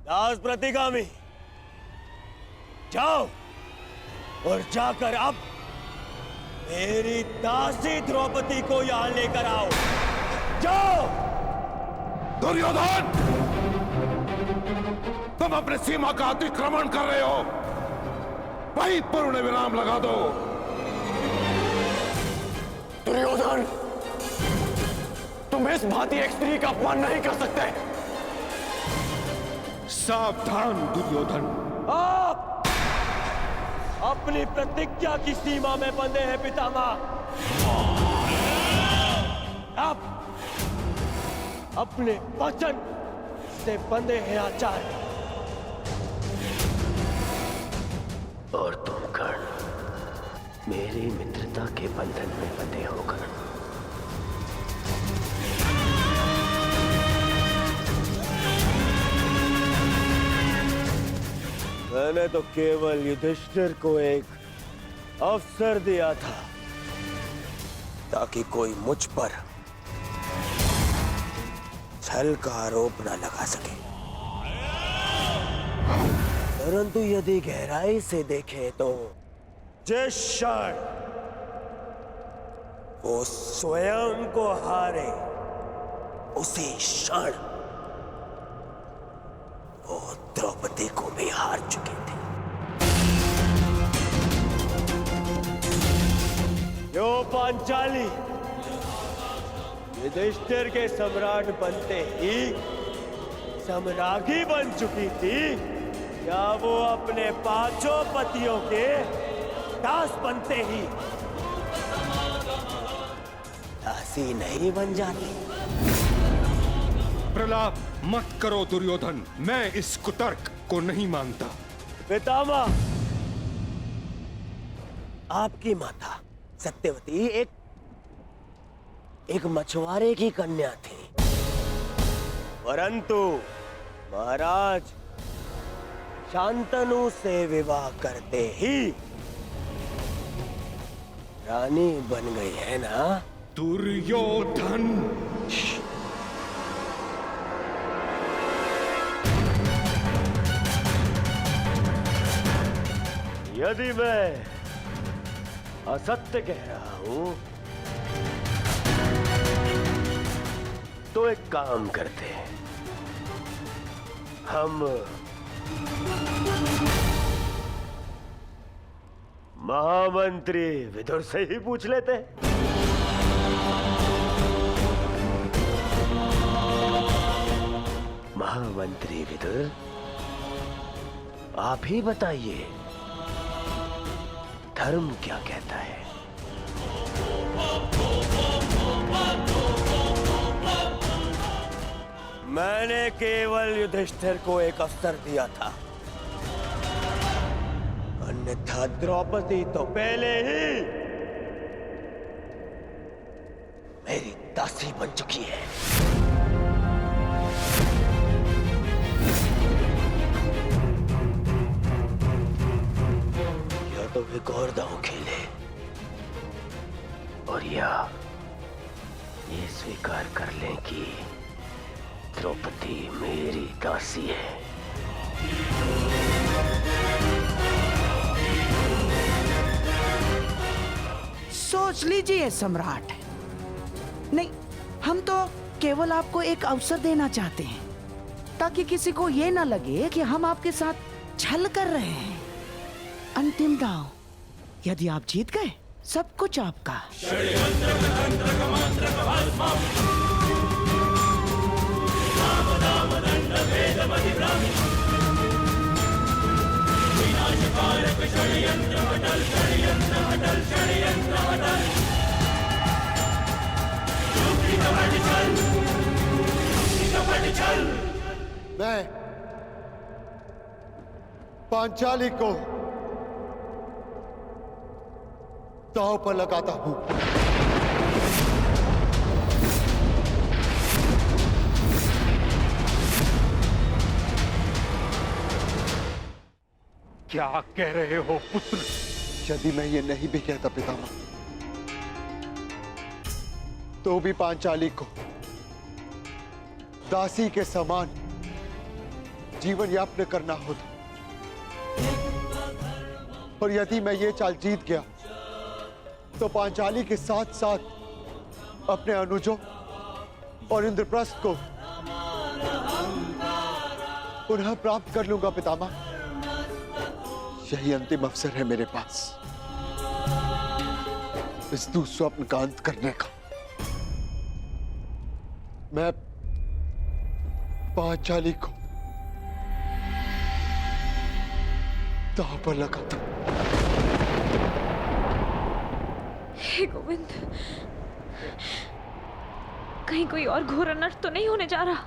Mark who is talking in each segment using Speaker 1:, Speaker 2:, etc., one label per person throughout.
Speaker 1: दास प्रतिगामी, जाओ और जाकर अब मेरी दासी द्रौपदी को यहां लेकर आओ। जाओ।
Speaker 2: दुर्योधन, तुम अपने सीमा का अतिक्रमण कर रहे हो। वहीं पूर्ण विराम लगा दो।
Speaker 3: दुर्योधन, तुम इस भांति एक स्त्री का अपमान नहीं कर सकते।
Speaker 2: सावधान दुर्योधन।
Speaker 1: आप अपनी प्रतिज्ञा की सीमा में बंधे हैं पितामह। आप अपने वचन से बंधे हैं आचार्य।
Speaker 3: और तुम कर्ण मेरी मित्रता के बंधन में बंधे हो कर्ण।
Speaker 1: मैंने तो केवल युधिष्ठिर को एक अवसर दिया था ताकि कोई मुझ पर छल का आरोप न लगा सके, परंतु यदि गहराई से देखें तो जिस क्षण वो स्वयं को हारे उसी क्षण वो द्रौपदी को भी हार चुके थे। जो पांचाली युधिष्ठिर के सम्राट बनते ही सम्राज्ञी बन चुकी थी, क्या वो अपने पांचों पतियों के दास बनते ही दासी नहीं बन जाती?
Speaker 2: प्रलाप मत करो दुर्योधन, मैं इस कुतर्क को नहीं मानता।
Speaker 1: पितामह, आपकी माता सत्यवती एक मछुआरे की कन्या थी, परंतु महाराज शांतनु से विवाह करते ही रानी बन गई है ना?
Speaker 2: दुर्योधन,
Speaker 1: यदि मैं असत्य कह रहा हूं तो एक काम करते हैं, हम महामंत्री विदुर से ही पूछ लेते हैं। महामंत्री विदुर, आप ही बताइए, धर्म क्या कहता है? मैंने केवल युधिष्ठिर को एक अवसर दिया था, अन्यथा द्रौपदी तो पहले ही मेरी दासी बन चुकी है। तो एक और दांव खेले और या ये स्वीकार कर लें कि द्रौपदी मेरी दासी है।
Speaker 4: सोच लीजिए सम्राट। नहीं, हम तो केवल आपको एक अवसर देना चाहते हैं ताकि किसी को ये ना लगे कि हम आपके साथ छल कर रहे हैं। अंतिम दांव, यदि आप जीत गए सब कुछ आपका।
Speaker 5: मैं पांचाली को दांव पर लगाता हूं।
Speaker 2: क्या कह रहे हो पुत्र?
Speaker 5: यदि मैं ये नहीं भी कहता पितामह, तो भी पांचाली को दासी के समान जीवन यापन करना होता। और यदि मैं ये चाल जीत गया तो पांचाली के साथ साथ अपने अनुजों और इंद्रप्रस्थ को पुनः प्राप्त कर लूंगा पितामह। यही अंतिम अवसर है मेरे पास इस दुस्वप्न का अंत करने का। मैं पांचाली को दांव पर लगाता हूं।
Speaker 6: हे गोविंद, कहीं कोई और घोर अनर्थ तो नहीं होने जा रहा?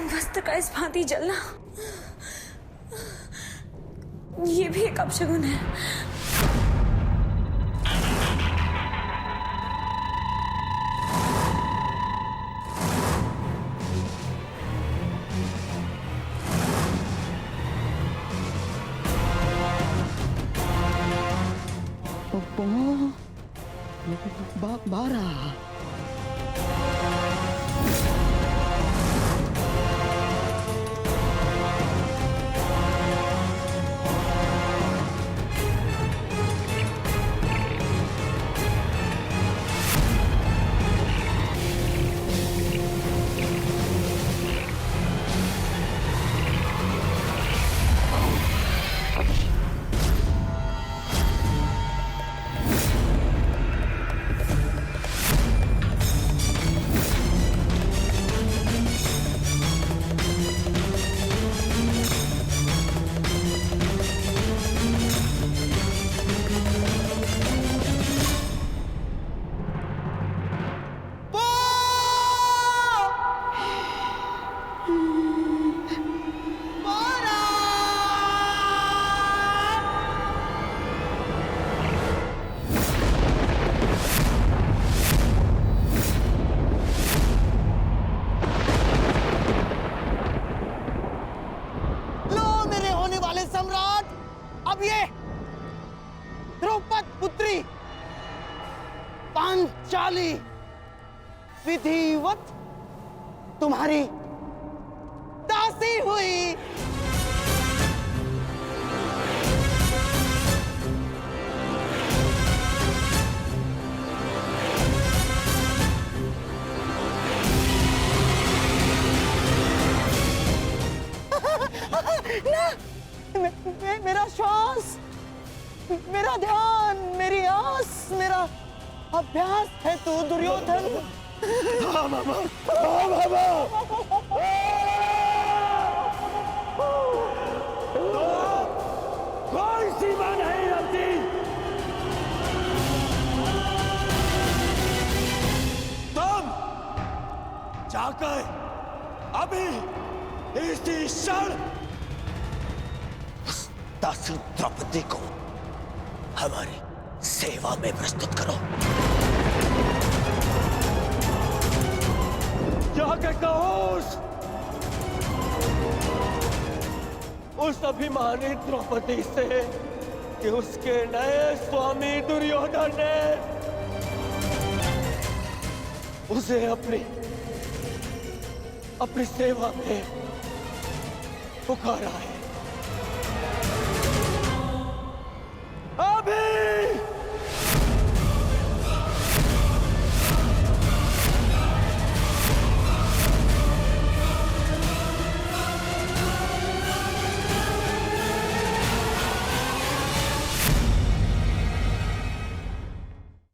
Speaker 6: वस्त्र का इस भांति जलना, ये भी एक अपशगुन है।
Speaker 4: बारह।
Speaker 7: अब ये द्रौपद पुत्री पांचाली विधिवत तुम्हारी दासी हुई। ना, मेरा श्वास, मेरा ध्यान, मेरी आस, मेरा अभ्यास है तू दुर्योधन।
Speaker 1: हाँ मामा, हाँ मामा। कोई सीमा नहीं रखती। तुम जाकर अभी इसी क्षण दासी द्रौपदी को हमारी सेवा में प्रस्तुत करो। जाकर कहो उस अभिमानी द्रौपदी से कि उसके नए स्वामी दुर्योधन ने उसे अपनी सेवा में पुकारा है।